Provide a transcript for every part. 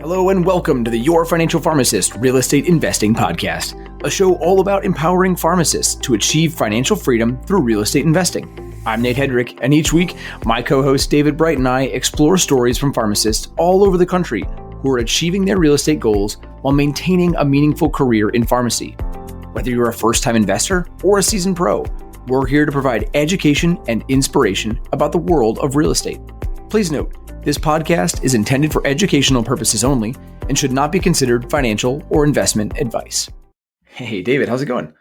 Hello and welcome to the Your Financial Pharmacist Real Estate Investing Podcast, a show all about empowering pharmacists to achieve financial freedom through real estate investing. I'm Nate Hedrick, and each week, my co-host David Bright and I explore stories from pharmacists all over the country who are achieving their real estate goals while maintaining a meaningful career in pharmacy. Whether you're a first-time investor or a seasoned pro, we're here to provide education and inspiration about the world of real estate. Please note, this podcast is intended for educational purposes only and should not be considered financial or investment advice. Hey, David, how's it going?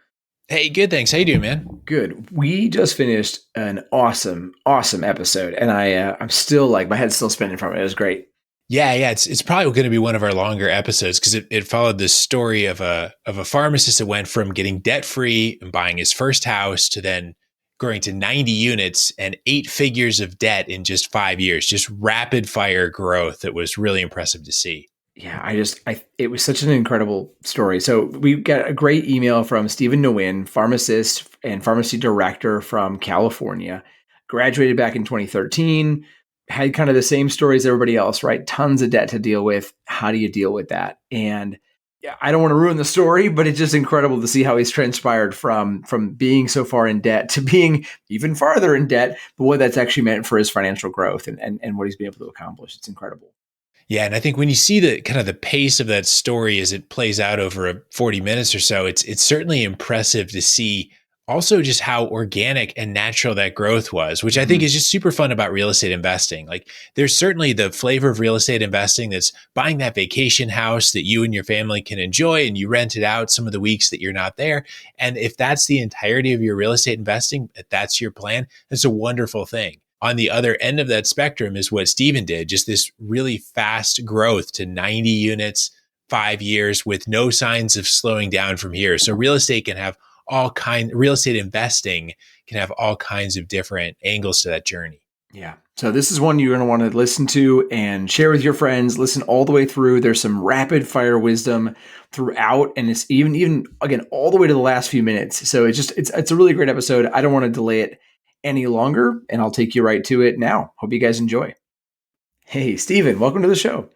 Hey, good, thanks. How you doing, man? Good. We just finished an awesome episode, and I'm still my head's still spinning from it. It was great. Yeah. It's probably going to be one of our longer episodes because it followed this story of a pharmacist that went from getting debt free and buying his first house to then growing to 90 units and 8 figures of debt in just 5 years. Just rapid fire growth that was really impressive to see. Yeah, it was such an incredible story. So we got a great email from Stephen Nguyen, pharmacist and pharmacy director from California, graduated back in 2013, had kind of the same story as everybody else, right? Tons of debt to deal with. How do you deal with that? And yeah, I don't want to ruin the story, but it's just incredible to see how he's transpired from being so far in debt to being even farther in debt, but what that's actually meant for his financial growth and what he's been able to accomplish. It's incredible. Yeah. And I think when you see the kind of the pace of that story as it plays out over 40 minutes or so, it's certainly impressive to see also just how organic and natural that growth was, which I think is just super fun about real estate investing. Like there's certainly the flavor of real estate investing that's buying that vacation house that you and your family can enjoy and you rent it out some of the weeks that you're not there. And if that's the entirety of your real estate investing, if that's your plan, that's a wonderful thing. On the other end of that spectrum is what Stephen did, just this really fast growth to 90 units, 5 years with no signs of slowing down from here. So real estate investing can have all kinds of different angles to that journey. Yeah. So this is one you're going to want to listen to and share with your friends, listen all the way through. There's some rapid fire wisdom throughout. And it's even again, all the way to the last few minutes. So it's a really great episode. I don't want to delay it any longer, and I'll take you right to it now. Hope you guys enjoy. Hey, Stephen, welcome to the show.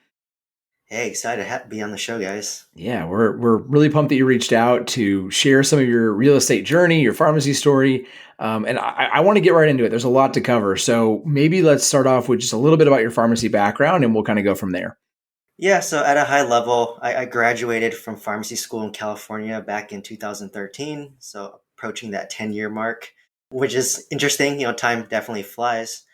Hey, excited to be on the show, guys. Yeah, we're really pumped that you reached out to share some of your real estate journey, your pharmacy story, and I want to get right into it. There's a lot to cover, so maybe let's start off with just a little bit about your pharmacy background, and we'll kind of go from there. Yeah, so at a high level, I graduated from pharmacy school in California back in 2013, so approaching that 10-year mark, which is interesting. Time definitely flies.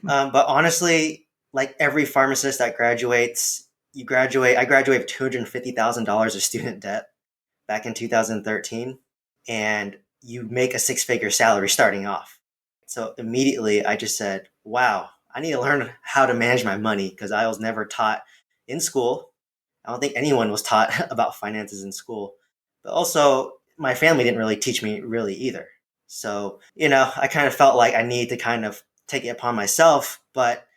But honestly, like every pharmacist that graduates, I graduated with $250,000 of student debt back in 2013, and you make a 6-figure salary starting off. So immediately I just said, wow, I need to learn how to manage my money because I was never taught in school. I don't think anyone was taught about finances in school, but also my family didn't really teach me really either. So, I kind of felt like I needed to kind of take it upon myself, but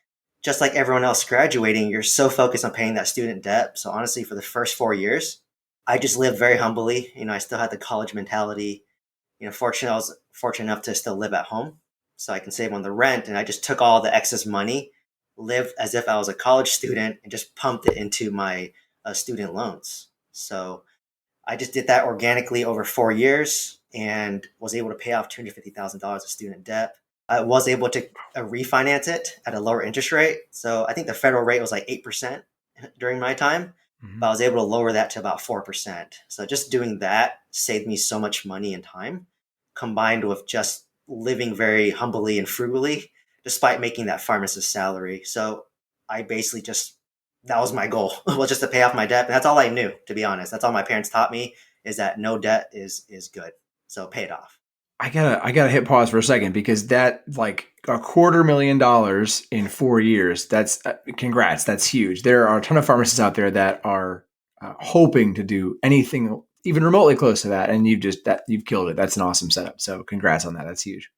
just like everyone else graduating, you're so focused on paying that student debt. So honestly, for the first 4 years, I just lived very humbly. I still had the college mentality. I was fortunate enough to still live at home so I can save on the rent. And I just took all the excess money, lived as if I was a college student and just pumped it into my student loans. So I just did that organically over 4 years and was able to pay off $250,000 of student debt. I was able to refinance it at a lower interest rate. So I think the federal rate was like 8% during my time, but I was able to lower that to about 4%. So just doing that saved me so much money and time, combined with just living very humbly and frugally, despite making that pharmacist salary. So I basically that was my goal, was just to pay off my debt. And that's all I knew, to be honest. That's all my parents taught me, is that no debt is good. So pay it off. I gotta hit pause for a second because that $250,000 in 4 years. That's congrats. That's huge. There are a ton of pharmacists out there that are hoping to do anything even remotely close to that, and you've killed it. That's an awesome setup. So congrats on that. That's huge.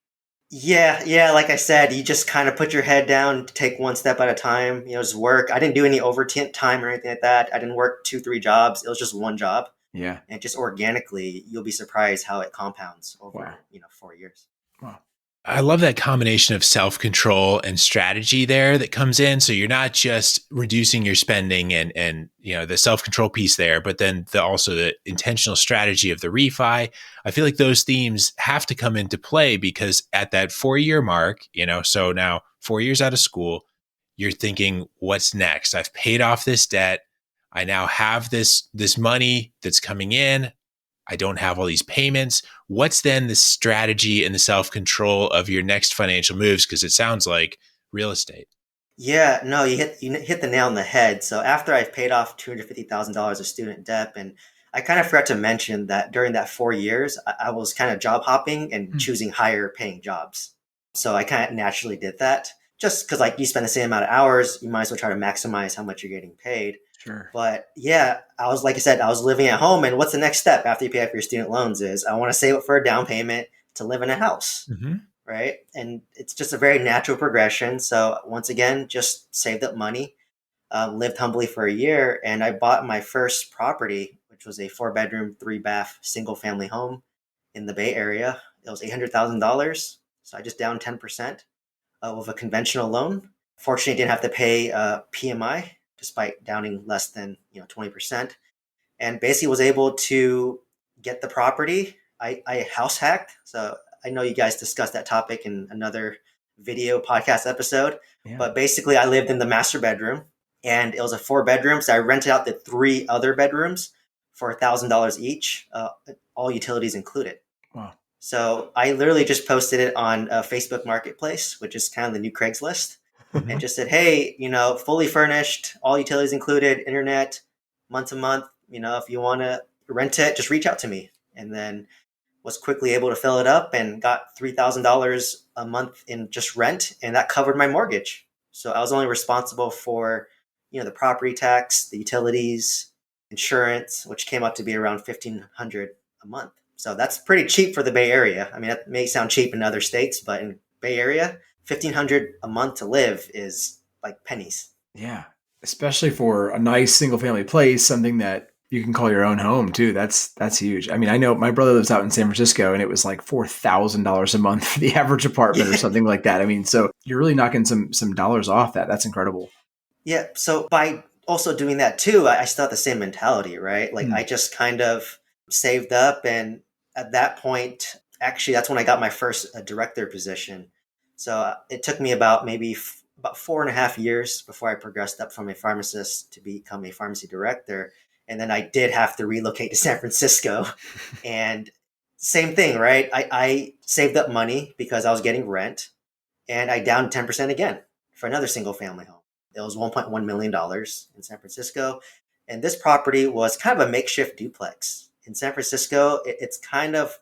Yeah. Like I said, you just kind of put your head down, take one step at a time. Just work. I didn't do any overtime or anything like that. I didn't work 2-3 jobs. It was just one job. Yeah. And just organically, you'll be surprised how it compounds over, 4 years. Wow. I love that combination of self-control and strategy there that comes in. So you're not just reducing your spending and the self-control piece there, but then also the intentional strategy of the refi. I feel like those themes have to come into play because at that 4-year mark, so now 4 years out of school, you're thinking, what's next? I've paid off this debt. I now have this money that's coming in. I don't have all these payments. What's then the strategy and the self-control of your next financial moves? Because it sounds like real estate. Yeah, no, you hit the nail on the head. So after I've paid off $250,000 of student debt, and I kind of forgot to mention that during that 4 years, I was kind of job hopping and Hmm. choosing higher paying jobs. So I kind of naturally did that just because like you spend the same amount of hours, you might as well try to maximize how much you're getting paid. Sure. But yeah, I was like I said, I was living at home, and what's the next step after you pay off your student loans is I want to save up for a down payment to live in a house, Mm-hmm. right? And it's just a very natural progression. So once again, just saved up money, lived humbly for a year, and I bought my first property, which was a 4 bedroom, 3 bath, single family home in the Bay Area. It was $800,000. So I just down 10% of a conventional loan. Fortunately, I didn't have to pay PMI despite downing less than 20%, and basically was able to get the property. I house hacked. So I know you guys discussed that topic in another video podcast episode, Yeah. but basically I lived in the master bedroom, and it was a 4 bedroom. So I rented out the 3 other bedrooms for $1,000 each, all utilities included. Wow. So I literally just posted it on a Facebook Marketplace, which is kind of the new Craigslist, and Mm-hmm. just said, hey, fully furnished, all utilities included, internet, month to month. If you want to rent it, just reach out to me. And then was quickly able to fill it up and got $3,000 a month in just rent, and that covered my mortgage. So I was only responsible for, the property tax, the utilities, insurance, which came up to be around 1,500 a month. So that's pretty cheap for the Bay Area. I mean, that may sound cheap in other states, but in Bay Area, 1,500 a month to live is like pennies. Yeah. Especially for a nice single family place, something that you can call your own home too. That's huge. I mean, I know my brother lives out in San Francisco and it was like $4,000 a month for the average apartment or something like that. I mean, so you're really knocking some dollars off that. That's incredible. Yeah. So by also doing that too, I still have the same mentality, right? Like Hmm. I just kind of saved up. And at that point, actually, that's when I got my first director position. So it took me about about 4.5 years before I progressed up from a pharmacist to become a pharmacy director. And then I did have to relocate to San Francisco. And same thing, right? I saved up money because I was getting rent, and I downed 10% again for another single family home. It was $1.1 million in San Francisco. And this property was kind of a makeshift duplex. In San Francisco, it's kind of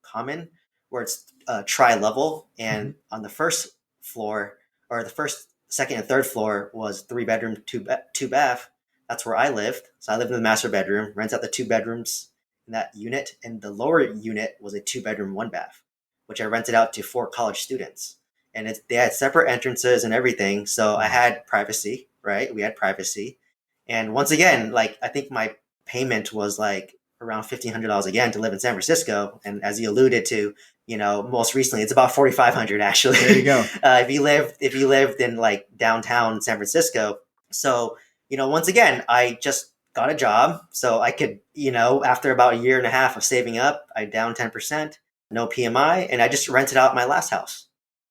common where it's tri level. Mhm. And on the first floor, or the first, second, and third floor was 3 bedroom, two bath. That's where I lived. So I lived in the master bedroom, rent out the 2 bedrooms in that unit. And the lower unit was a 2 bedroom, 1 bath, which I rented out to 4 college students. And they had separate entrances and everything. So I Wow. had privacy, right? We had privacy. And once again, like I think my payment was like around $1,500 again to live in San Francisco. And as you alluded to, most recently it's about 4,500 actually. There you go. If you lived in like downtown San Francisco. So, once again, I just got a job so I could, after about a year and a half of saving up, I down 10%, no PMI, and I just rented out my last house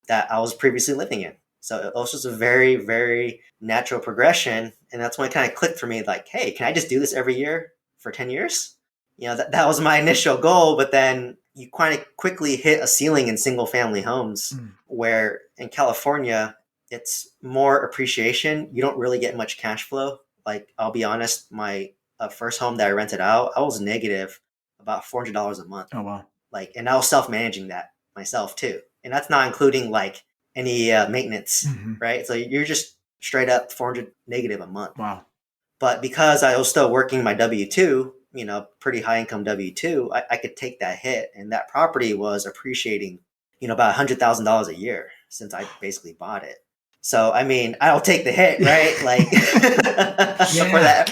that I was previously living in. So it was just a very, very natural progression. And that's when it kind of clicked for me like, hey, can I just do this every year for 10 years? That was my initial goal. But then you kind of quickly hit a ceiling in single family homes Mm. where in California, it's more appreciation. You don't really get much cash flow. Like, I'll be honest, my first home that I rented out, I was negative about $400 a month. Oh, wow. Like, and I was self-managing that myself too, and that's not including like any maintenance, Mhm. right? So you're just straight up 400 negative a month. Wow. But because I was still working my W-2, pretty high income W-2, I could take that hit, and that property was appreciating about $100,000 a year since I basically bought it. So I mean, I'll take the hit, right? Like Yeah.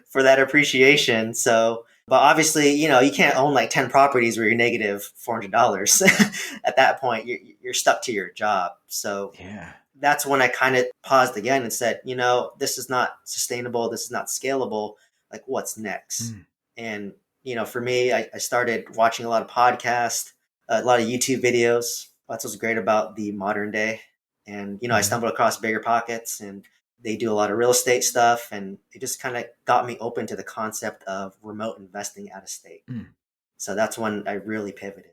for that appreciation. So But obviously, you can't own like 10 properties where you're negative $400. At that point, you're stuck to your job. So Yeah. that's when I kind of paused again and said, this is not sustainable. This is not scalable. Like, what's next? And, for me, I started watching a lot of podcasts, a lot of YouTube videos. That's what's great about the modern day. And, I stumbled across Bigger Pockets, and they do a lot of real estate stuff. And it just kind of got me open to the concept of remote investing out of state. So that's when I really pivoted.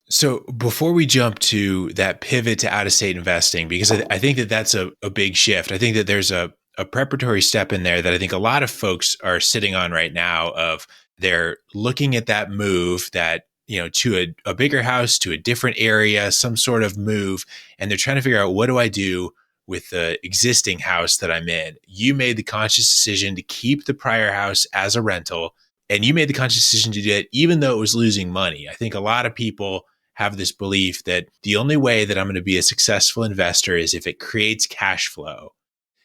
So before we jump to that pivot to out-of-state investing, because I think that that's a big shift. I think that there's a preparatory step in there that I think a lot of folks are sitting on right now of they're looking at that move that, to a bigger house, to a different area, some sort of move. And they're trying to figure out, what do I do with the existing house that I'm in? You made the conscious decision to keep the prior house as a rental, and you made the conscious decision to do it even though it was losing money. I think a lot of people have this belief that the only way that I'm going to be a successful investor is if it creates cash flow.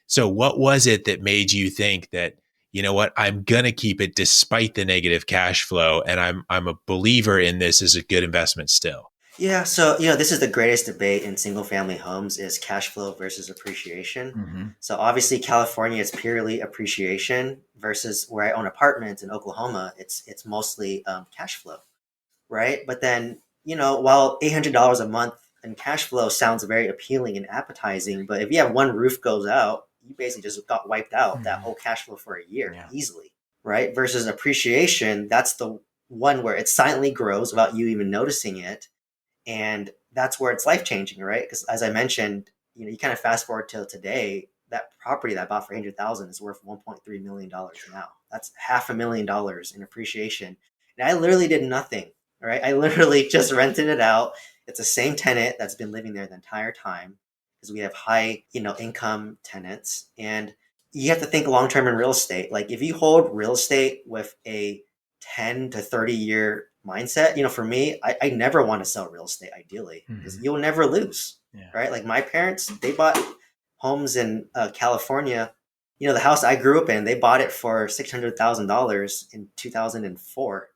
So what was it that made you think that, you know what, I'm going to keep it despite the negative cash flow, and I'm a believer in this as a good investment still? Yeah, so this is the greatest debate in single family homes is cash flow versus appreciation. So obviously California is purely appreciation versus where I own apartments in Oklahoma, it's mostly cash flow, right? But then while $800 a month in cash flow sounds very appealing and appetizing, but if you have one roof goes out, you basically just got wiped out that whole cash flow for a year easily, right? Versus appreciation, that's the one where it silently grows without you even noticing it. And that's where it's life-changing, right? Because as I mentioned, you kind of fast forward till today, that property that I bought for $800,000 is worth $1.3 million now. That's $500,000 in appreciation. And I literally did nothing, right? I literally just rented it out. It's the same tenant that's been living there the entire time because we have high, income tenants. And you have to think long-term in real estate. Like if you hold real estate with a 10 to 30 year mindset, for me, I never want to sell real estate ideally because you'll never lose, right? Like my parents, they bought homes in California. The house I grew up in, they bought it for $600,000 in 2004.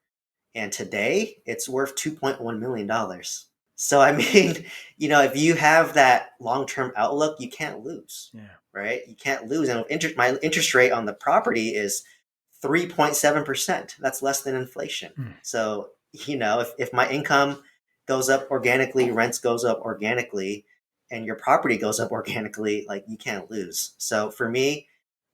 And today it's worth $2.1 million. So, I mean, if you have that long-term outlook, you can't lose, right? You can't lose. And my interest rate on the property is 3.7%. That's less than inflation. So, if my income goes up organically, rents goes up organically, and your property goes up organically, like you can't lose. So for me,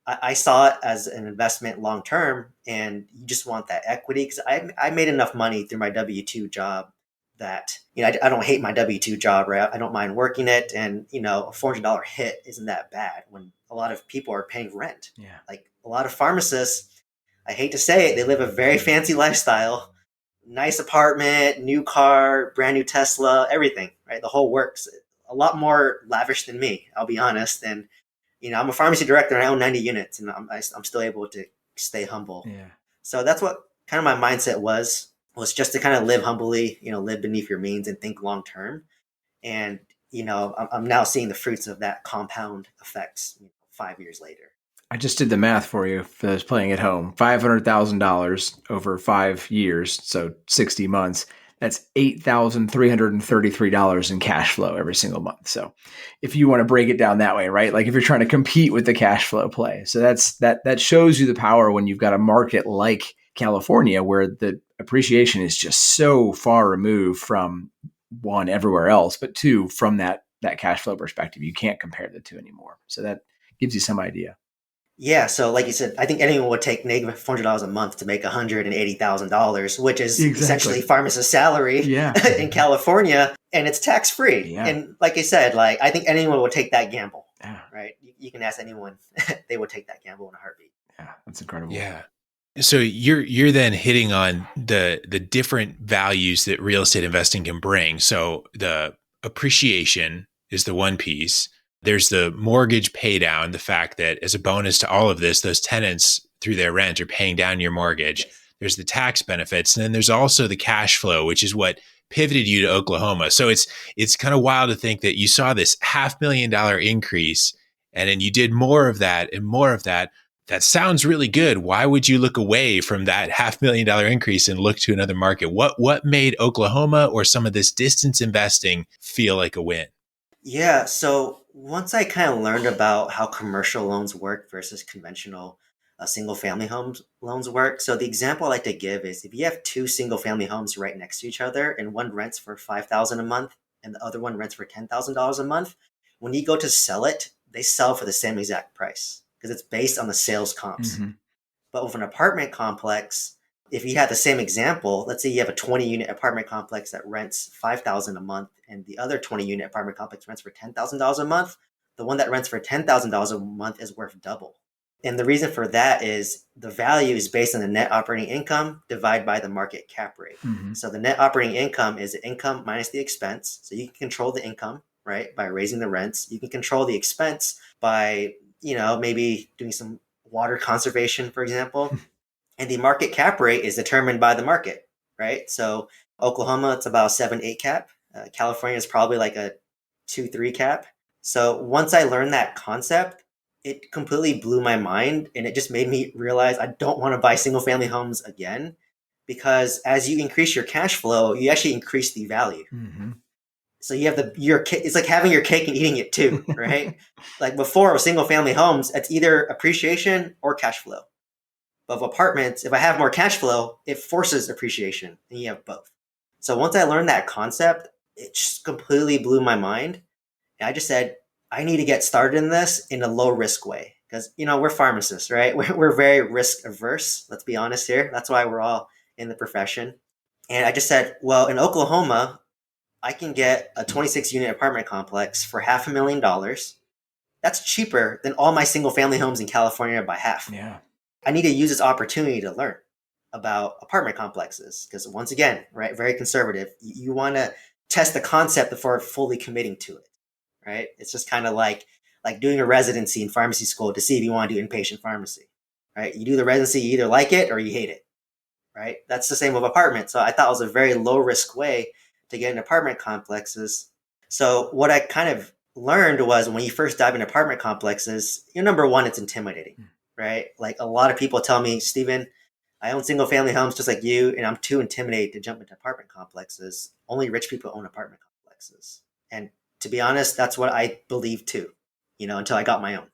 I saw it as an investment long term, and you just want that equity because I made enough money through my W-2 job that I don't hate my W-2 job, right? I don't mind working it, and a $400 hit isn't that bad when a lot of people are paying rent. Like a lot of pharmacists, I hate to say it, they live a very fancy lifestyle, nice apartment, new car, brand new Tesla, everything, right? The whole works. A lot more lavish than me, I'll be honest, and I'm a pharmacy director and I own 90 units and I'm still able to stay humble. So that's what kind of my mindset was just to kind of live humbly, live beneath your means and think long term. And, I'm now seeing the fruits of that compound effects 5 years later. I just did the math for you for those playing at home. $500,000 over 5 years, so 60 months. That's $8,333 in cash flow every single month. So if you want to break it down that way, right? Like if you're trying to compete with the cash flow play. So that shows you the power when you've got a market like California where the appreciation is just so far removed from one, everywhere else, but two, from that cash flow perspective. You can't compare the two anymore. So that gives you some idea. Yeah, so like you said, I think anyone would take negative $400 a month to make $180,000, which is essentially pharmacist's salary in California, and it's tax free. And like I said, like I think anyone would take that gamble. Right? You can ask anyone; they would take that gamble in a heartbeat. Yeah, that's incredible. Yeah. So you're then hitting on the different values that real estate investing can bring. So the appreciation is the one piece. There's the mortgage pay down, the fact that as a bonus to all of this, those tenants through their rent are paying down your mortgage. There's the tax benefits. And then there's also the cash flow, which is what pivoted you to Oklahoma. So it's kind of wild to think that you saw this $500,000 increase and then you did more of that and more of that That sounds really good. Why would you look away from that $500,000 increase and look to another market? What made Oklahoma or some of this distance investing feel like a win? Yeah, so once I kind of learned about how commercial loans work versus conventional single family homes loans work. So the example I like to give is if you have two single family homes right next to each other and one rents for 5,000 a month and the other one rents for $10,000 a month, when you go to sell it, they sell for the same exact price because it's based on the sales comps. Mm-hmm. But with an apartment complex, if you had the same example, let's say you have a 20 unit apartment complex that rents 5,000 a month and the other 20 unit apartment complex rents for $10,000 a month, the one that rents for $10,000 a month is worth double. And the reason for that is the value is based on the net operating income divided by the market cap rate. Mm-hmm. So the net operating income is the income minus the expense. So you can control the income, right, by raising the rents. You can control the expense by, maybe doing some water conservation, for example. And the market cap rate is determined by the market, right? So Oklahoma, it's about 7, 8 cap. California is probably like a 2, 3 cap. So once I learned that concept, it completely blew my mind. And it just made me realize I don't want to buy single family homes again, because as you increase your cash flow, you actually increase the value. Mm-hmm. So you have it's like having your cake and eating it too, right? Like before with single family homes, it's either appreciation or cash flow. But with apartments, if I have more cash flow, it forces appreciation and you have both. So once I learned that concept, it just completely blew my mind. And I just said, I need to get started in this in a low risk way. Because, we're pharmacists, right? We're very risk averse. Let's be honest here. That's why we're all in the profession. And I just said, well, in Oklahoma, I can get a 26 unit apartment complex for $500,000. That's cheaper than all my single family homes in California by half. Yeah. I need to use this opportunity to learn about apartment complexes because once again, right, very conservative. You want to test the concept before fully committing to it, right? It's just kind of like doing a residency in pharmacy school to see if you want to do inpatient pharmacy, right? You do the residency, you either like it or you hate it, right? That's the same with apartments. So I thought it was a very low risk way to get into apartment complexes. So what I kind of learned was when you first dive into apartment complexes, number one, it's intimidating, right? Like a lot of people tell me, Steven, I own single family homes just like you, and I'm too intimidated to jump into apartment complexes. Only rich people own apartment complexes. And to be honest, that's what I believed too, until I got my own.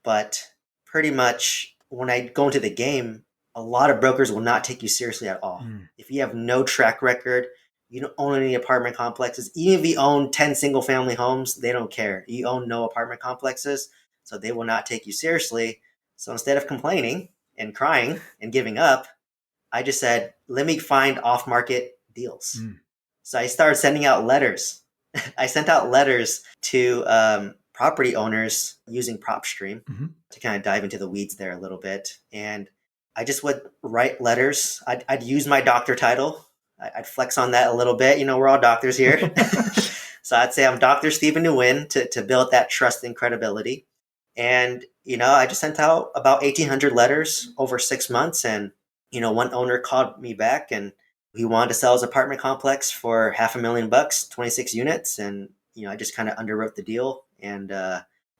But pretty much when I go into the game, a lot of brokers will not take you seriously at all. If you have no track record, you don't own any apartment complexes. Even if you own 10 single family homes, they don't care. You own no apartment complexes, so they will not take you seriously. So instead of complaining and crying and giving up, I just said, let me find off market deals. So I started sending out letters. I sent out letters to property owners using PropStream to kind of dive into the weeds there a little bit. And I just would write letters. I'd use my doctor title. I'd flex on that a little bit. We're all doctors here. So I'd say I'm Dr. Stephen Nguyen to build that trust and credibility. And, I just sent out about 1,800 letters over 6 months. And, one owner called me back and he wanted to sell his apartment complex for $500,000, 26 units. And, I just kind of underwrote the deal and,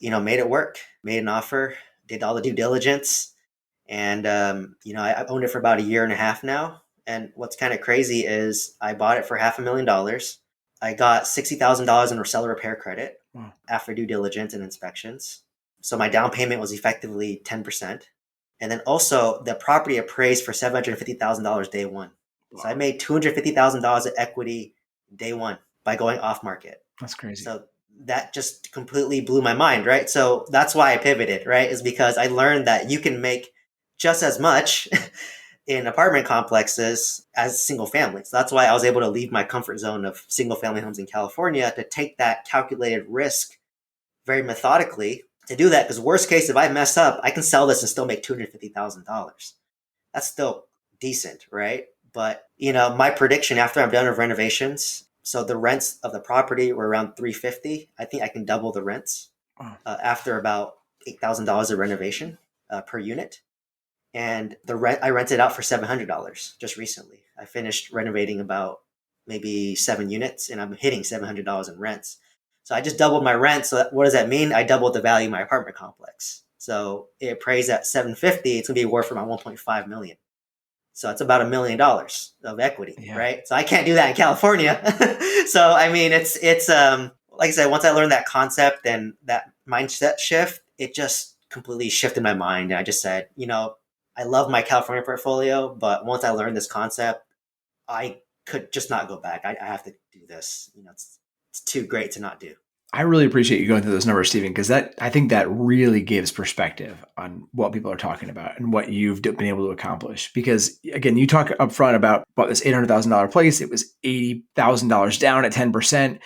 made it work, made an offer, did all the due diligence. And, I owned it for about 1.5 years now. And what's kind of crazy is I bought it for $500,000. I got $60,000 in seller repair credit after due diligence and inspections. So my down payment was effectively 10%. And then also the property appraised for $750,000 day one. Wow. So I made $250,000 of equity day one by going off market. That's crazy. So that just completely blew my mind, right? So that's why I pivoted, right? Is because I learned that you can make just as much in apartment complexes as single families. So that's why I was able to leave my comfort zone of single family homes in California to take that calculated risk very methodically to do that. Because worst case, if I mess up, I can sell this and still make $250,000. That's still decent, right? But, my prediction after I'm done with renovations, so the rents of the property were around $350. I think I can double the rents after about $8,000 of renovation per unit. And the rent, I rented out for $700 just recently. I finished renovating about maybe 7 units and I'm hitting $700 in rents. So I just doubled my rent. So what does that mean? I doubled the value of my apartment complex. So it appraised at 750, it's gonna be worth about 1.5 million. So it's about $1 million of equity, Yeah. right? So I can't do that in California. So I mean, it's like I said, once I learned that concept and that mindset shift, it just completely shifted my mind. And I just said, I love my California portfolio, but once I learned this concept, I could just not go back. I have to do this. It's too great to not do. I really appreciate you going through those numbers, Stephen, because I think that really gives perspective on what people are talking about and what you've been able to accomplish. Because again, you talk up front about this $800,000 place. It was $80,000 down at 10%.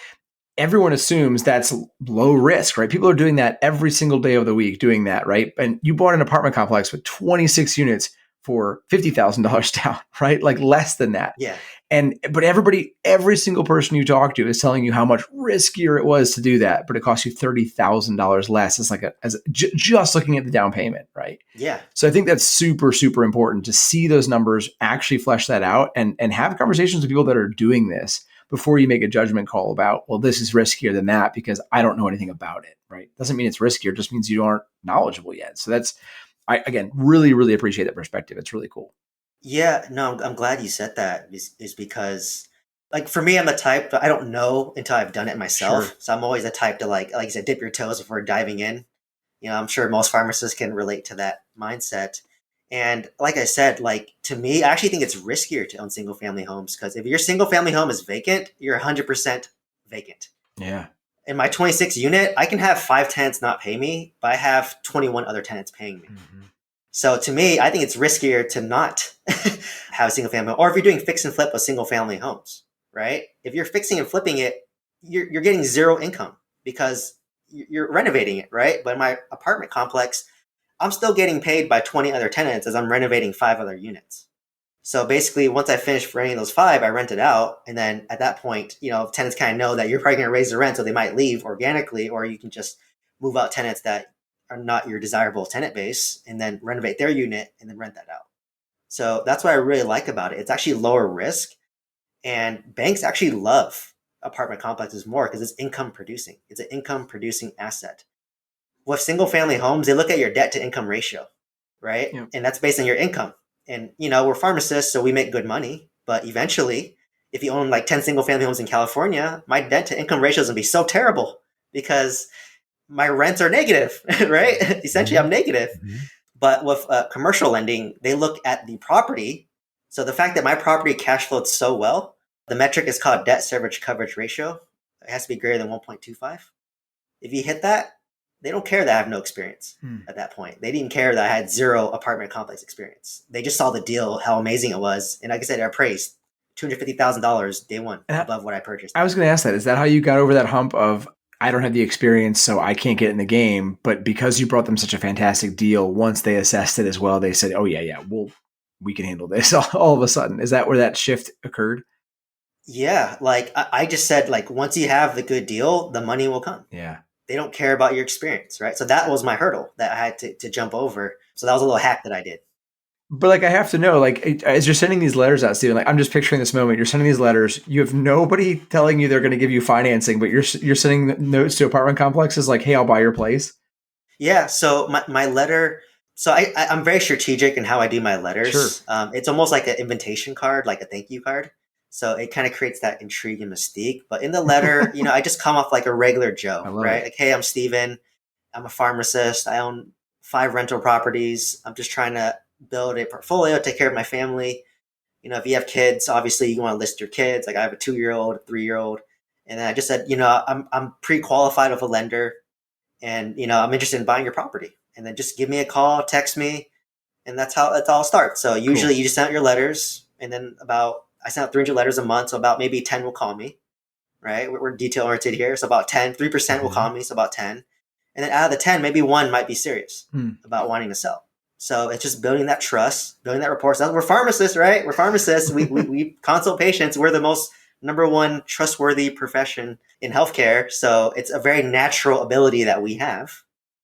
Everyone assumes that's low risk, right? People are doing that every single day of the week, doing that, right? And you bought an apartment complex with 26 units for $50,000 down, right? Like less than that. Yeah. But every single person you talk to is telling you how much riskier it was to do that, but it cost you $30,000 less. It's like just looking at the down payment, right? Yeah. So I think that's super, super important to see those numbers, actually flesh that out, and have conversations with people that are doing this before you make a judgment call about, well, this is riskier than that because I don't know anything about it, right? Doesn't mean it's riskier, just means you aren't knowledgeable yet. So I again, really, really appreciate that perspective. It's really cool. Yeah, no, I'm glad you said that is because like for me, I'm the type that I don't know until I've done it myself. Sure. So I'm always the type to like you said, dip your toes before diving in. I'm sure most pharmacists can relate to that mindset. And like I said, like to me, I actually think it's riskier to own single family homes because if your single family home is vacant, you're 100% vacant. Yeah. In my 26 unit, I can have 5 tenants not pay me, but I have 21 other tenants paying me. Mm-hmm. So to me, I think it's riskier to not have a single family, or if you're doing fix and flip with single family homes, right? If you're fixing and flipping it, you're getting zero income because you're renovating it, right? But in my apartment complex, I'm still getting paid by 20 other tenants as I'm renovating 5 other units. So basically, once I finish renting those 5, I rent it out. And then at that point, tenants kind of know that you're probably going to raise the rent, so they might leave organically, or you can just move out tenants that are not your desirable tenant base and then renovate their unit and then rent that out. So that's what I really like about it. It's actually lower risk, and banks actually love apartment complexes more because it's income producing. It's an income producing asset. With single family homes, they look at your debt to income ratio, right? Yep. And that's based on your income. And, we're pharmacists, so we make good money. But eventually, if you own like 10 single family homes in California, my debt to income ratio is going to be so terrible because my rents are negative, right? Essentially, I'm negative. Mm-hmm. But with commercial lending, they look at the property. So the fact that my property cash flowed so well, the metric is called debt service coverage ratio. It has to be greater than 1.25. If you hit that, they don't care that I have no experience at that point. They didn't care that I had 0 apartment complex experience. They just saw the deal, how amazing it was. And like I said, I appraised $250,000 day one above what I purchased. I was going to ask that. Is that how you got over that hump of, I don't have the experience, so I can't get in the game? But because you brought them such a fantastic deal, once they assessed it as well, they said, oh, yeah, we can handle this all of a sudden. Is that where that shift occurred? Yeah. Like I just said, like once you have the good deal, the money will come. Yeah. They don't care about your experience, right? So that was my hurdle that I had to jump over. So that was a little hack that I did. But like, I have to know, like, as you're sending these letters out, Stephen, like, I'm just picturing this moment. You're sending these letters. You have nobody telling you they're going to give you financing, but you're sending notes to apartment complexes like, hey, I'll buy your place. Yeah. So my letter. So I'm very strategic in how I do my letters. Sure. It's almost like an invitation card, like a thank you card. So it kind of creates that intrigue and mystique. But in the letter, I just come off like a regular Joe, right? Like, hey, I'm Steven. I'm a pharmacist. I own 5 rental properties. I'm just trying to build a portfolio, take care of my family. If you have kids, obviously you want to list your kids. Like I have a 2-year-old, a 3-year-old. And then I just said, I'm pre-qualified with a lender and, I'm interested in buying your property. And then just give me a call, text me. And that's how it all starts. So usually you just send out your letters and then I send out 300 letters a month. So about maybe 10 will call me, right? We're detail oriented here. So about 3% will call me. So about 10. And then out of the 10, maybe 1 might be serious about wanting to sell. So it's just building that trust, building that rapport. So we're pharmacists, right? We're pharmacists. We consult patients. We're the most number 1 trustworthy profession in healthcare. So it's a very natural ability that we have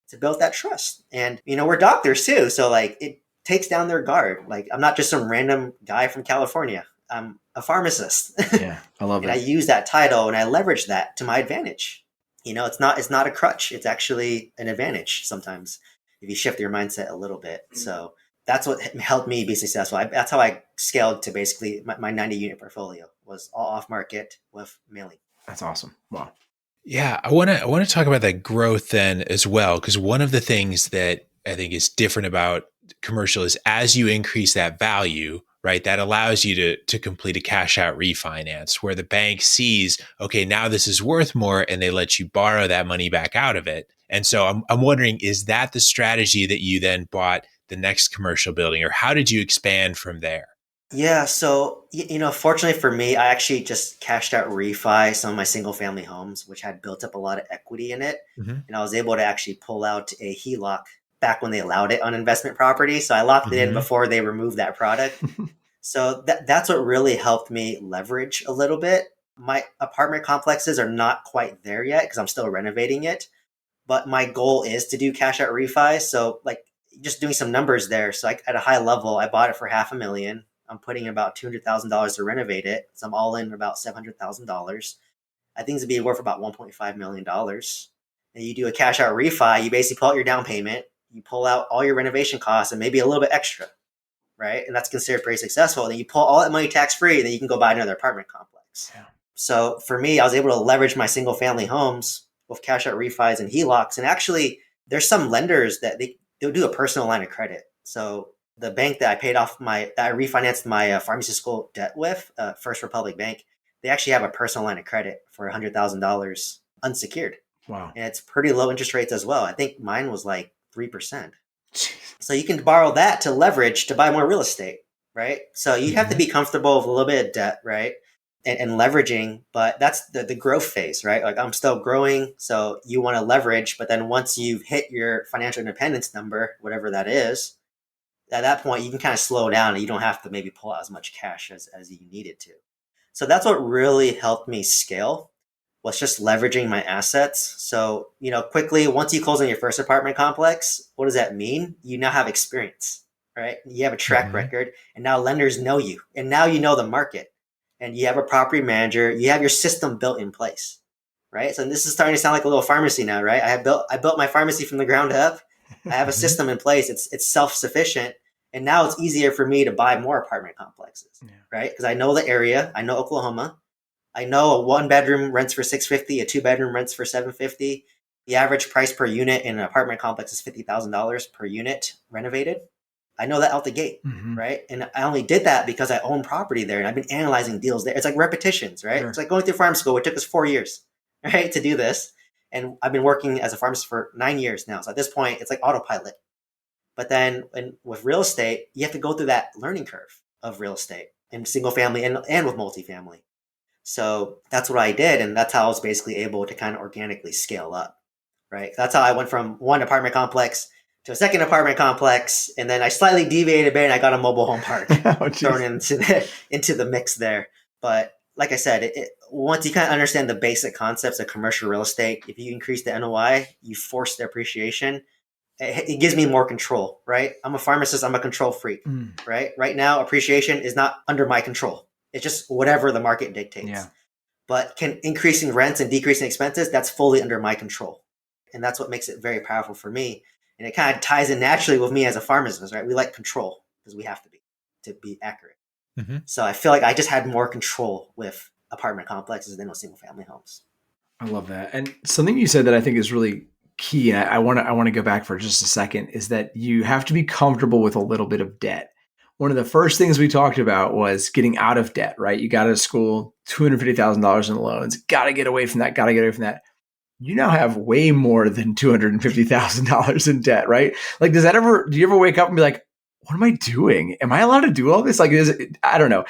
to build that trust. And, we're doctors too. So like it takes down their guard. Like I'm not just some random guy from California. I'm a pharmacist. Yeah, I love and it. I use that title and I leverage that to my advantage. It's not a crutch. It's actually an advantage sometimes. if you shift your mindset a little bit. So that's what helped me be successful. That's how I scaled to basically my 90 unit portfolio was all off market with mailing. That's awesome. Wow. Yeah, I want to talk about that growth then as well, because one of the things that I think is different about commercial is as you increase that value, right, that allows you to complete a cash out refinance where the bank sees, okay, now this is worth more, and they let you borrow that money back out of it. And so I'm wondering, is that the strategy that you then bought the next commercial building, or how did you expand from there? Yeah, so fortunately for me, I actually just cashed out refi some of my single family homes, which had built up a lot of equity in it, Hmm. and I was able to actually pull out a HELOC back when they allowed it on investment property. So I locked it in Hmm. before they removed that product. So that's what really helped me leverage a little bit. My apartment complexes are not quite there yet because I'm still renovating it, but my goal is to do cash out refi. So like just doing some numbers there. So at a high level, I bought it for 500,000. I'm putting about $200,000 to renovate it. So I'm all in about $700,000. I think it's be worth about $1.5 million. And you do a cash out refi, you basically pull out your down payment, you pull out all your renovation costs and maybe a little bit extra, right? And that's considered pretty successful. And then you pull all that money tax free, and then you can go buy another apartment complex. Yeah. So for me, I was able to leverage my single family homes with cash out refis and HELOCs. And actually, there's some lenders that they'll do a personal line of credit. So the bank that I refinanced my pharmacy school debt with, First Republic Bank, they actually have a personal line of credit for $100,000 unsecured. Wow. And it's pretty low interest rates as well. I think mine was like 3%. So you can borrow that to leverage to buy more real estate, right? So you have to be comfortable with a little bit of debt, right? And leveraging, but that's the growth phase, right? Like I'm still growing. So you want to leverage, but then once you've hit your financial independence number, whatever that is, at that point you can kind of slow down and you don't have to maybe pull out as much cash as you needed to. So that's what really helped me scale was just leveraging my assets. So, quickly, once you close on your first apartment complex, what does that mean? You now have experience, right? You have a track Hmm. record, and now lenders know you, and now you know the market, and you have a property manager, you have your system built in place, right? So this is starting to sound like a little pharmacy now, right? I built my pharmacy from the ground up. I have a Hmm. system in place. It's self-sufficient. And now it's easier for me to buy more apartment complexes, Yeah. right? Because I know the area, I know Oklahoma. I know a one bedroom rents for 650, a two bedroom rents for 750. The average price per unit in an apartment complex is $50,000 per unit renovated. I know that out the gate, Mm-hmm. right? And I only did that because I own property there and I've been analyzing deals there. It's like repetitions, right? Sure. It's like going through farm school. It took us 4 years, right, to do this. And I've been working as a pharmacist for 9 years now. So at this point, it's like autopilot. But then with real estate, you have to go through that learning curve of real estate and single family and with multifamily. So that's what I did. And that's how I was basically able to kind of organically scale up, right? That's how I went from one apartment complex to a second apartment complex. And then I slightly deviated a bit and I got a mobile home park Oh, thrown geez. into the mix there. But like I said, once you kind of understand the basic concepts of commercial real estate, if you increase the NOI, you force the appreciation. It gives me more control, right? I'm a pharmacist. I'm a control freak, Mm. right? Right now, appreciation is not under my control. It's just whatever the market dictates. Yeah. But can increasing rents and decreasing expenses, that's fully under my control. And that's what makes it very powerful for me. And it kind of ties in naturally with me as a pharmacist, right? We like control because we have to be accurate. Hmm. So I feel like I just had more control with apartment complexes than with single family homes. I love that. And something you said that I think is really key, and I want to go back for just a second, is that you have to be comfortable with a little bit of debt. One of the first things we talked about was getting out of debt, right? You got out of school, $250,000 in loans, got to get away from that, got to get away from that. You now have way more than $250,000 in debt, right? Like, do you ever wake up and be like, what am I doing? Am I allowed to do all this? Like, I don't know.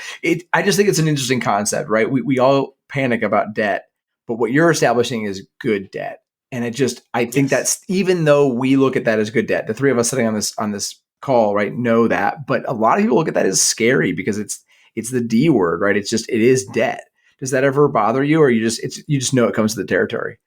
I just think it's an interesting concept, right? We all panic about debt, but what you're establishing is good debt. And I think Yes. that's, even though we look at that as good debt, the three of us sitting on this call, right, know that, but a lot of people look at that as scary because it's the D word, right? It is debt. Does that ever bother you, or you just know it comes to the territory?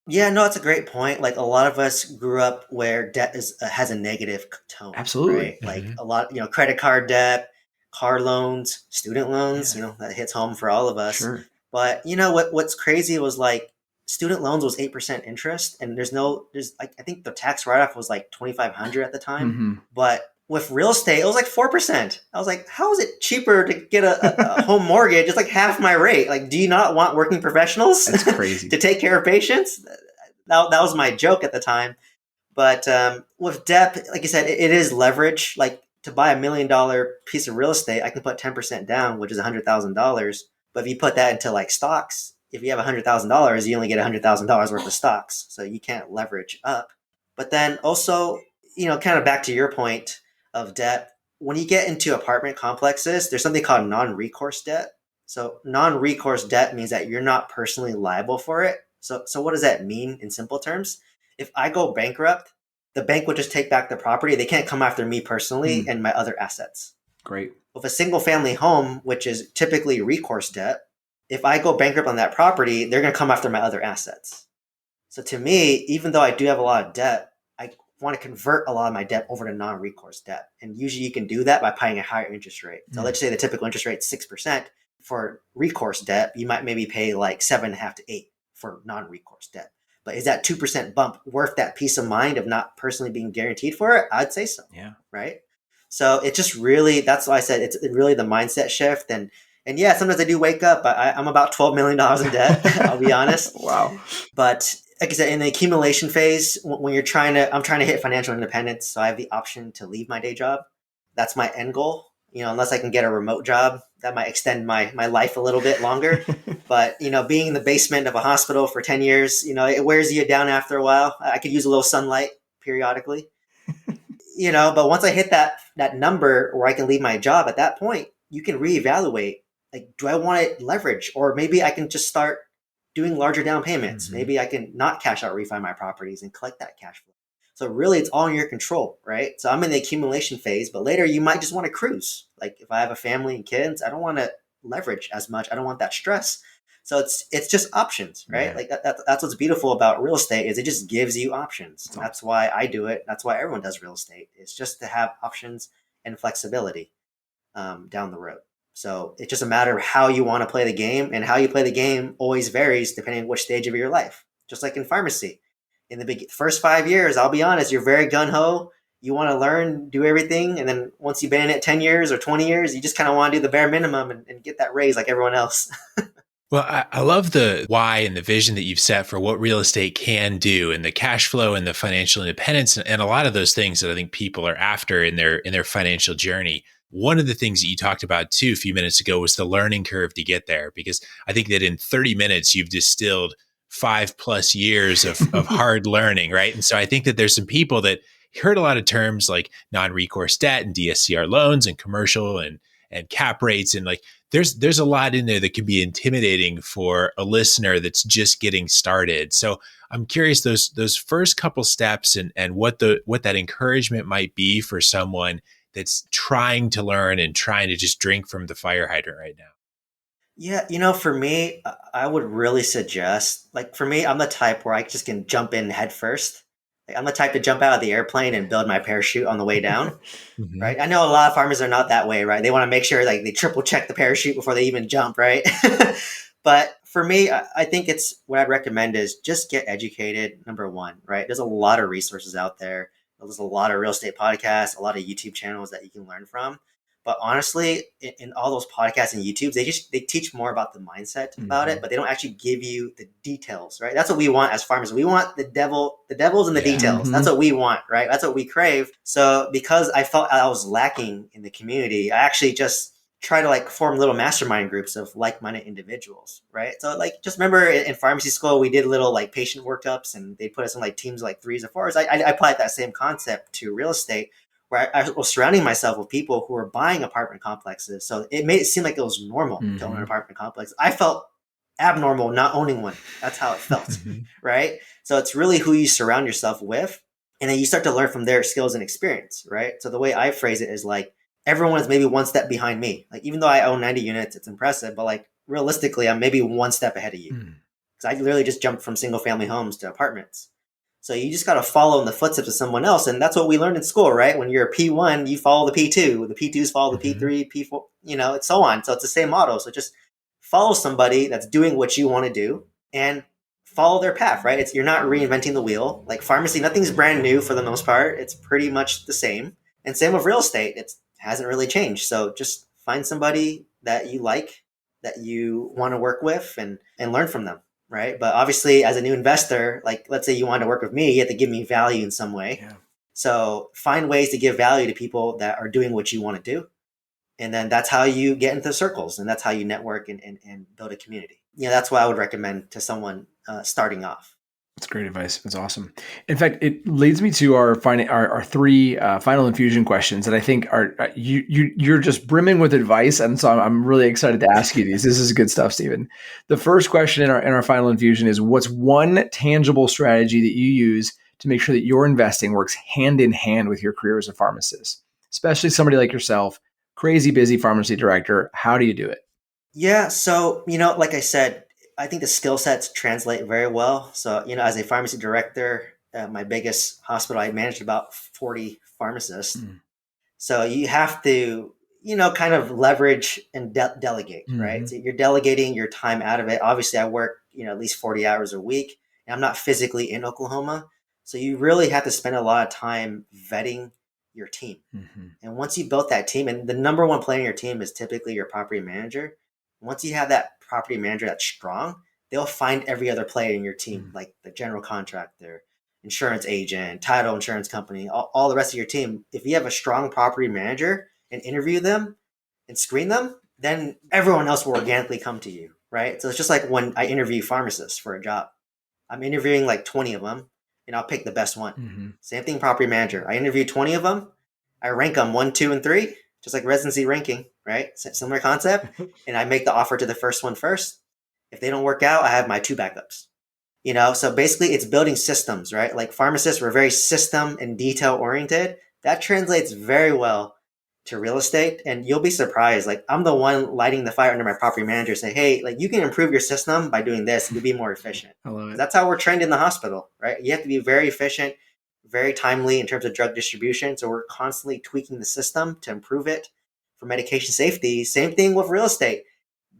Yeah, no, it's a great point. Like a lot of us grew up where debt has a negative tone, Absolutely. right? Like a lot, credit card debt, car loans, student loans, Yeah, that hits home for all of us. sure. But what's crazy was like student loans was 8% interest, and there's like, I think the tax write-off was like 2,500 at the time. Mm-hmm. But with real estate, it was like 4%. I was like, how is it cheaper to get a home mortgage? It's like half my rate. Like, do you not want working professionals That's crazy. to take care of patients? That was my joke at the time. But with debt, like you said, it is leverage. Like, to buy $1 million piece of real estate, I can put 10% down, which is $100,000. But if you put that into like stocks, if you have $100,000, you only get $100,000 worth of stocks. So you can't leverage up. But then also, kind of back to your point of debt, when you get into apartment complexes, there's something called non-recourse debt. So non-recourse debt means that you're not personally liable for it. So what does that mean in simple terms? If I go bankrupt, the bank would just take back the property. They can't come after me personally and my other assets. Great. With a single family home, which is typically recourse debt, if I go bankrupt on that property, they're going to come after my other assets. So to me, even though I do have a lot of debt, I want to convert a lot of my debt over to non-recourse debt. And usually you can do that by paying a higher interest rate. So let's say the typical interest rate is 6%. For recourse debt, you might maybe pay like 7.5 to 8 for non-recourse debt. But is that 2% bump worth that peace of mind of not personally being guaranteed for it? I'd say so. Yeah. Right. So it just really, that's why I said it's really the mindset shift. And yeah, sometimes I do wake up, I'm about $12 million in debt. I'll be honest. Wow. But like I said, in the accumulation phase, when I'm trying to hit financial independence. So I have the option to leave my day job. That's my end goal. Unless I can get a remote job, that might extend my life a little bit longer. But, being in the basement of a hospital for 10 years, it wears you down after a while. I could use a little sunlight periodically, but once I hit that number where I can leave my job, at that point, you can reevaluate, like, do I want it leverage? Or maybe I can just start doing larger down payments. Mm-hmm. Maybe I can not cash out refi my properties and collect that cash flow. So really, it's all in your control, right? So I'm in the accumulation phase, but later you might just want to cruise. Like, if I have a family and kids, I don't want to leverage as much. I don't want that stress. So it's just options, right? Yeah. Like that's what's beautiful about real estate, is it just gives you options. That's why I do it. That's why everyone does real estate. It's just to have options and flexibility down the road. So it's just a matter of how you want to play the game, and how you play the game always varies depending on which stage of your life. Just like in pharmacy. In the first 5 years, I'll be honest, you're very gun-ho. You want to learn, do everything. And then once you've been in it 10 years or 20 years, you just kind of want to do the bare minimum and get that raise like everyone else. Well, I love the why and the vision that you've set for what real estate can do, and the cash flow and the financial independence, and a lot of those things that I think people are after in their financial journey. One of the things that you talked about too a few minutes ago was the learning curve to get there, because I think that in 30 minutes you've distilled 5+ years of hard learning, right? And so I think that there's some people that heard a lot of terms like non-recourse debt and DSCR loans and commercial and cap rates, and like there's a lot in there that can be intimidating for a listener that's just getting started. So I'm curious those first couple steps and what that encouragement might be for someone that's trying to learn and trying to just drink from the fire hydrant right now. Yeah, for me, I would really suggest, like, for me, I'm the type where I just can jump in head first. Like, I'm the type to jump out of the airplane and build my parachute on the way down, right? I know a lot of farmers are not that way, right? They want to make sure, like, they triple check the parachute before they even jump, right? But for me, I think what I'd recommend is just get educated, number one, right? There's a lot of resources out there. There's a lot of real estate podcasts, a lot of YouTube channels that you can learn from. But honestly, in all those podcasts and YouTubes, they teach more about the mindset about it, but they don't actually give you the details, right? That's what we want as farmers. We want the devil's in the details. That's what we want, right? That's what we crave. So because I felt I was lacking in the community, I actually just try to like form little mastermind groups of like-minded individuals, right? So like, just remember in pharmacy school, we did little like patient workups, and they put us in like teams of like 3s or 4s. I applied that same concept to real estate, where I was surrounding myself with people who were buying apartment complexes. So it made it seem like it was normal to own an apartment complex. I felt abnormal not owning one. That's how it felt, right? So it's really who you surround yourself with. And then you start to learn from their skills and experience, right? So the way I phrase it is like, everyone is maybe one step behind me. Like, even though I own 90 units, it's impressive. But like, realistically, I'm maybe one step ahead of you. Because I literally just jumped from single family homes to apartments. So you just got to follow in the footsteps of someone else. And that's what we learned in school, right? When you're a P1, you follow the P2. The P2s follow the P3, P4, and so on. So it's the same model. So just follow somebody that's doing what you want to do and follow their path, right? You're not reinventing the wheel. Like pharmacy, nothing's brand new for the most part. It's pretty much the same. And same with real estate. It hasn't really changed. So just find somebody that you like, that you want to work with and learn from them, right? But obviously as a new investor, like let's say you want to work with me, you have to give me value in some way. Yeah. So find ways to give value to people that are doing what you want to do. And then that's how you get into circles, and that's how you network and build a community. That's what I would recommend to someone starting off. That's great advice. That's awesome. In fact, it leads me to our three final infusion questions that I think are you're just brimming with advice, and so I'm really excited to ask you these. This is good stuff, Stephen. The first question in our final infusion is: what's one tangible strategy that you use to make sure that your investing works hand in hand with your career as a pharmacist, especially somebody like yourself, crazy busy pharmacy director? How do you do it? Yeah, so like I said, I think the skill sets translate very well. So as a pharmacy director, my biggest hospital, I managed about 40 pharmacists. Mm. So you have to, kind of leverage and delegate, right? So you're delegating your time out of it. Obviously, I work, at least 40 hours a week, and I'm not physically in Oklahoma. So you really have to spend a lot of time vetting your team. Mm-hmm. And once you built that team, and the number one player in your team is typically your property manager. Once you have that property manager that's strong, they'll find every other player in your team, like the general contractor, insurance agent, title insurance company, all the rest of your team. If you have a strong property manager and interview them and screen them, then everyone else will organically come to you, right? So it's just like when I interview pharmacists for a job. I'm interviewing like 20 of them, and I'll pick the best one. Mm-hmm. Same thing, property manager. I interview 20 of them. I rank them 1, 2, and 3, just like residency ranking, right? Similar concept. And I make the offer to the first one first. If they don't work out, I have my 2 backups. So basically it's building systems, right? Like pharmacists, we're very system and detail oriented. That translates very well to real estate. And you'll be surprised. Like I'm the one lighting the fire under my property manager, say, hey, like you can improve your system by doing this. You'll be more efficient. I love it. That's how we're trained in the hospital, right? You have to be very efficient, very timely in terms of drug distribution. So we're constantly tweaking the system to improve it for medication safety. Same thing with real estate.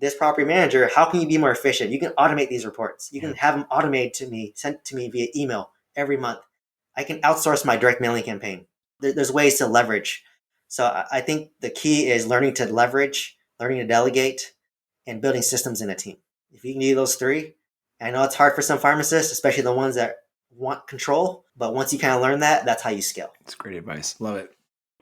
This property manager, how can you be more efficient? You can automate these reports. You can have them automated to me, sent to me via email every month. I can outsource my direct mailing campaign. There's ways to leverage. So I think the key is learning to leverage, learning to delegate, and building systems in a team. If you can do those 3, I know it's hard for some pharmacists, especially the ones that want control, but once you kind of learn that, that's how you scale. That's great advice. Love it.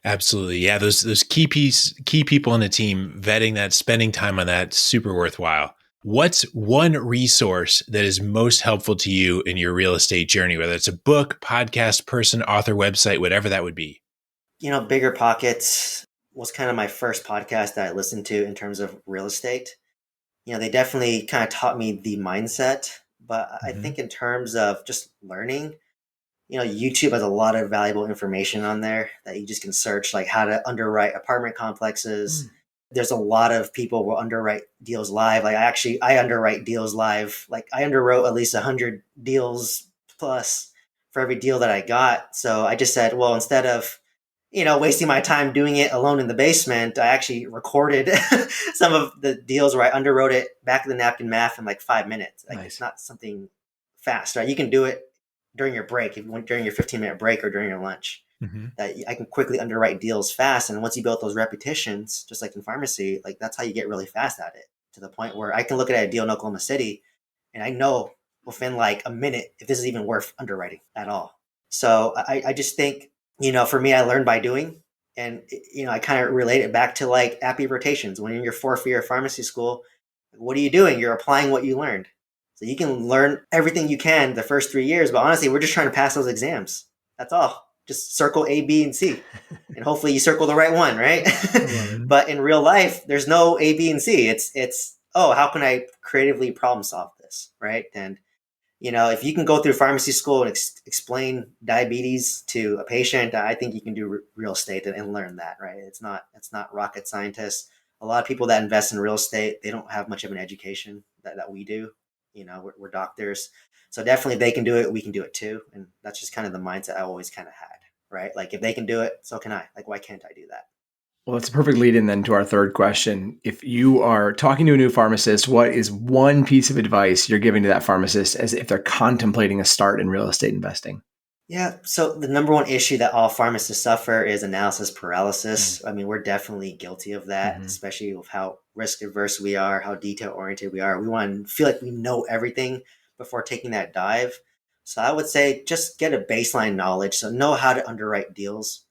Absolutely. Yeah. Those key people in the team, vetting that, spending time on that, super worthwhile. What's one resource that is most helpful to you in your real estate journey, whether it's a book, podcast, person, author, website, whatever that would be? Bigger Pockets was kind of my first podcast that I listened to in terms of real estate. They definitely kind of taught me the mindset, but I think in terms of just learning, YouTube has a lot of valuable information on there that you just can search, like how to underwrite apartment complexes. There's a lot of people who underwrite deals live. Like I underwrite deals live. Like I underwrote at least 100 deals plus for every deal that I got. So I just said, well, instead of wasting my time doing it alone in the basement, I actually recorded some of the deals where I underwrote it back of the napkin math in like 5 minutes. Like It's not something fast, right? You can do it during your break, during your 15-minute break or during your lunch. That I can quickly underwrite deals fast. And once you build those repetitions, just like in pharmacy, like that's how you get really fast at it, to the point where I can look at a deal in Oklahoma City and I know within like a minute if this is even worth underwriting at all. So I just think, for me, I learned by doing. And, I kind of relate it back to like API rotations. When you're in your 4th year of pharmacy school, what are you doing? You're applying what you learned. So you can learn everything you can the first 3 years, but honestly, we're just trying to pass those exams. That's all. Just circle A, B, and C. And hopefully you circle the right one, right? But in real life, there's no A, B, and C. It's how can I creatively problem solve this, right? And if you can go through pharmacy school and explain diabetes to a patient, I think you can do real estate and learn that, right? It's not rocket scientists. A lot of people that invest in real estate, they don't have much of an education that we do. We're doctors. So definitely they can do it, we can do it too. And that's just kind of the mindset I always kind of had, right? Like if they can do it, so can I. Like, why can't I do that? Well, that's a perfect lead in then to our third question. If you are talking to a new pharmacist, what is one piece of advice you're giving to that pharmacist as if they're contemplating a start in real estate investing? Yeah. So the number one issue that all pharmacists suffer is analysis paralysis. I mean, we're definitely guilty of that, Mm-hmm. especially with how risk averse we are, how detail oriented we are. We want to feel like we know everything before taking that dive. So I would say just get a baseline knowledge. So know how to underwrite deals,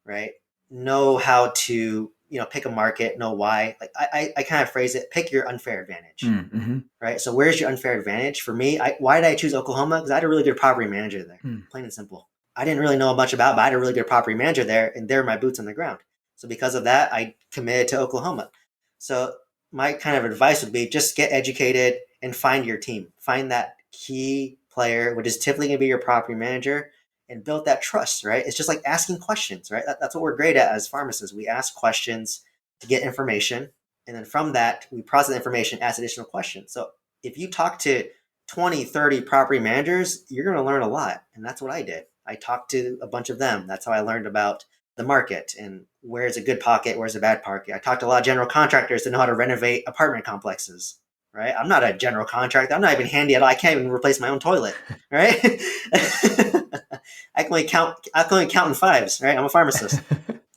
right? Know how to, pick a market, know why. Like I kind of phrase it, pick your unfair advantage, Mm-hmm. right? So where's your unfair advantage? For me, why did I choose Oklahoma? Because I had a really good property manager there, plain and simple. I didn't really know much about, but I had a really good property manager there, and they're my boots on the ground. So because of that, I committed to Oklahoma. So my kind of advice would be just get educated and find your team. Find that key player, which is typically going to be your property manager, and build that trust, right? It's just like asking questions, right? That's what we're great at as pharmacists. We ask questions to get information. And then from that, we process information, ask additional questions. So if you talk to 20, 30 property managers, you're going to learn a lot. And that's what I did. I talked to a bunch of them. That's how I learned about the market and where's a good pocket, where's a bad pocket. I talked to a lot of general contractors that know how to renovate apartment complexes, right? I'm not a general contractor. I'm not even handy at all. I can't even replace my own toilet, right? I can only count in fives, right? I'm a pharmacist.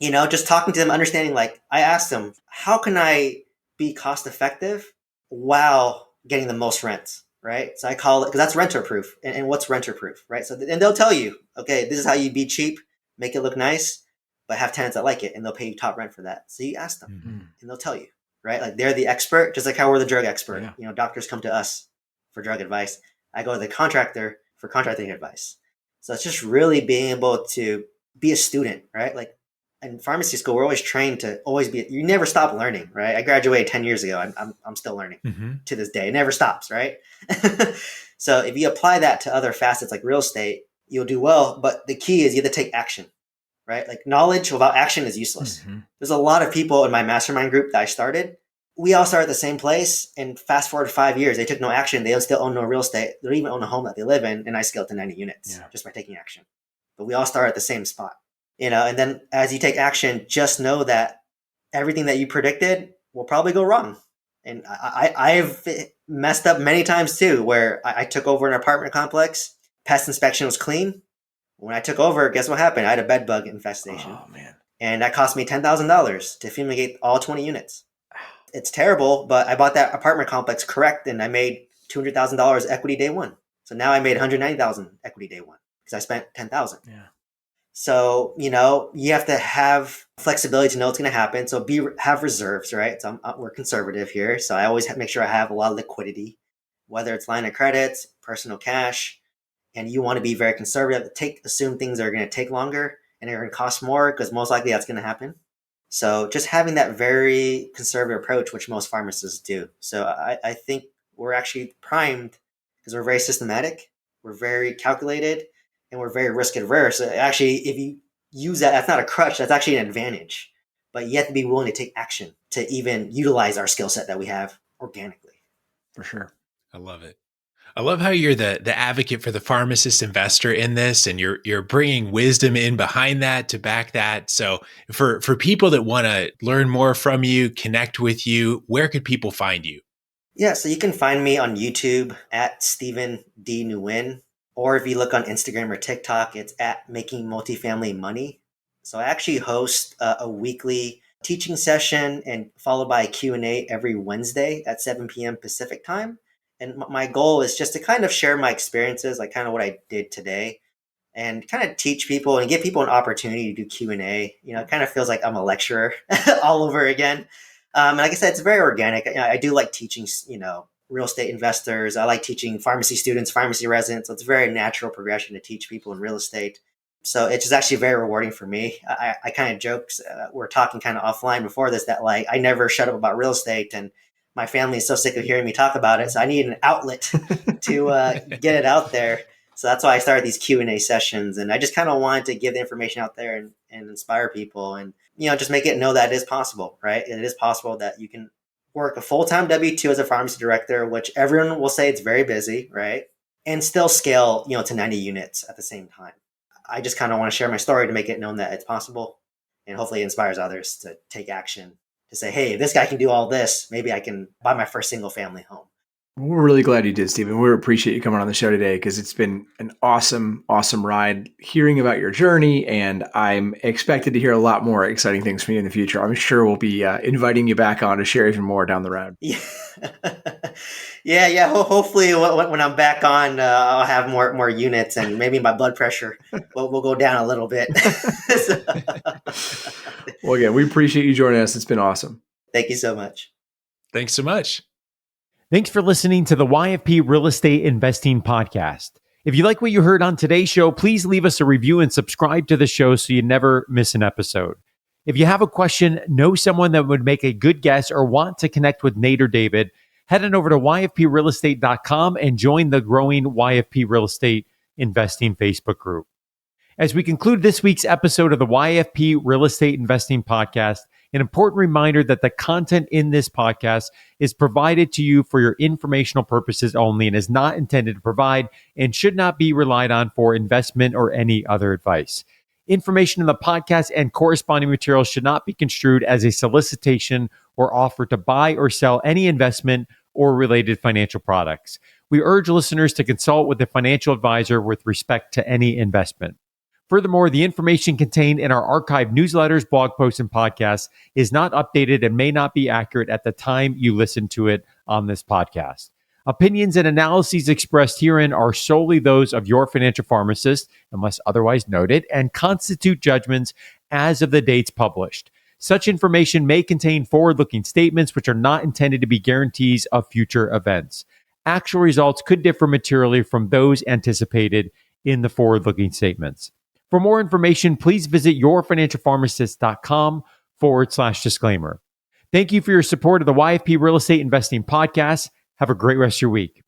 Just talking to them, understanding, like I asked them, how can I be cost effective while getting the most rent, right? So I call it, because that's renter proof. And what's renter proof, right? So, and they'll tell you, okay, this is how you be cheap, make it look nice, but have tenants that like it, and they'll pay you top rent for that. So you ask them, and they'll tell you, right? Like they're the expert, just like how we're the drug expert. Yeah. Doctors come to us for drug advice. I go to the contractor for contracting advice. So it's just really being able to be a student, right? Like in pharmacy school, we're always trained to always be, you never stop learning, right? I graduated 10 years ago. I'm still learning to this day. It never stops, right? So if you apply that to other facets like real estate, you'll do well. But the key is you have to take action, right? Like knowledge without action is useless. There's a lot of people in my mastermind group that I started. We all started at the same place, and fast forward 5 years, they took no action. They still own no real estate. They don't even own a home that they live in, and I scaled to 90 units just by taking action. But we all start at the same spot, and then as you take action, just know that everything that you predicted will probably go wrong. And I've messed up many times too, where I took over an apartment complex, pest inspection was clean. When I took over, guess what happened? I had a bed bug infestation. Oh, man. And that cost me $10,000 to fumigate all 20 units. It's terrible, but I bought that apartment complex correct, and I made $200,000 equity day one. So now I made $190,000 equity day one because I spent $10,000. Yeah. So you have to have flexibility to know what's going to happen. So have reserves, right? So we're conservative here, so I always make sure I have a lot of liquidity, whether it's line of credits, personal cash, and you want to be very conservative. Assume things are going to take longer and they're going to cost more because most likely that's going to happen. So just having that very conservative approach, which most pharmacists do. So I think we're actually primed because we're very systematic, we're very calculated, and we're very risk averse. So actually, if you use that, that's not a crutch, that's actually an advantage. But you have to be willing to take action to even utilize our skill set that we have organically. For sure. I love it. I love how you're the advocate for the pharmacist investor in this, and you're bringing wisdom in behind that to back that. So for people that want to learn more from you, connect with you, where could people find you? Yeah, so you can find me on YouTube at Stephen D. Nguyen, or if you look on Instagram or TikTok, it's at Making Multifamily Money. So I actually host a weekly teaching session and followed by a Q&A every Wednesday at 7 p.m. Pacific time. And my goal is just to kind of share my experiences, like kind of what I did today, and kind of teach people and give people an opportunity to do Q&A. It kind of feels like I'm a lecturer all over again. And like I said, it's very organic. I do like teaching, real estate investors. I like teaching pharmacy students, pharmacy residents. So it's a very natural progression to teach people in real estate. So it's just actually very rewarding for me. I kind of joked, we're talking kind of offline before this, that like I never shut up about real estate, and my family is so sick of hearing me talk about it. So I need an outlet to get it out there. So that's why I started these Q&A sessions. And I just kind of wanted to give the information out there and inspire people and, just make it know that it is possible, right? It is possible that you can work a full-time W-2 as a pharmacy director, which everyone will say it's very busy, right? And still scale, to 90 units at the same time. I just kind of want to share my story to make it known that it's possible. and hopefully it inspires others to take action to say, hey, if this guy can do all this, maybe I can buy my first single family home. We're really glad you did, Stephen. We appreciate you coming on the show today because it's been an awesome, awesome ride hearing about your journey. And I'm expected to hear a lot more exciting things from you in the future. I'm sure we'll be inviting you back on to share even more down the road. Yeah. Hopefully when I'm back on, I'll have more units and maybe my blood pressure will go down a little bit. Well, again, we appreciate you joining us. It's been awesome. Thank you so much. Thanks so much. Thanks for listening to the YFP Real Estate Investing Podcast. If you like what you heard on today's show, please leave us a review and subscribe to the show so you never miss an episode. If you have a question, know someone that would make a good guest, or want to connect with Nate or David, head on over to yfprealestate.com and join the growing YFP Real Estate Investing Facebook group. As we conclude this week's episode of the YFP Real Estate Investing Podcast, an important reminder that the content in this podcast is provided to you for your informational purposes only and is not intended to provide and should not be relied on for investment or any other advice. Information in the podcast and corresponding materials should not be construed as a solicitation or offer to buy or sell any investment or related financial products. We urge listeners to consult with a financial advisor with respect to any investment. Furthermore, the information contained in our archived newsletters, blog posts, and podcasts is not updated and may not be accurate at the time you listen to it on this podcast. Opinions and analyses expressed herein are solely those of your financial pharmacist, unless otherwise noted, and constitute judgments as of the dates published. Such information may contain forward-looking statements which are not intended to be guarantees of future events. Actual results could differ materially from those anticipated in the forward-looking statements. For more information, please visit yourfinancialpharmacist.com/disclaimer. Thank you for your support of the YFP Real Estate Investing Podcast. Have a great rest of your week.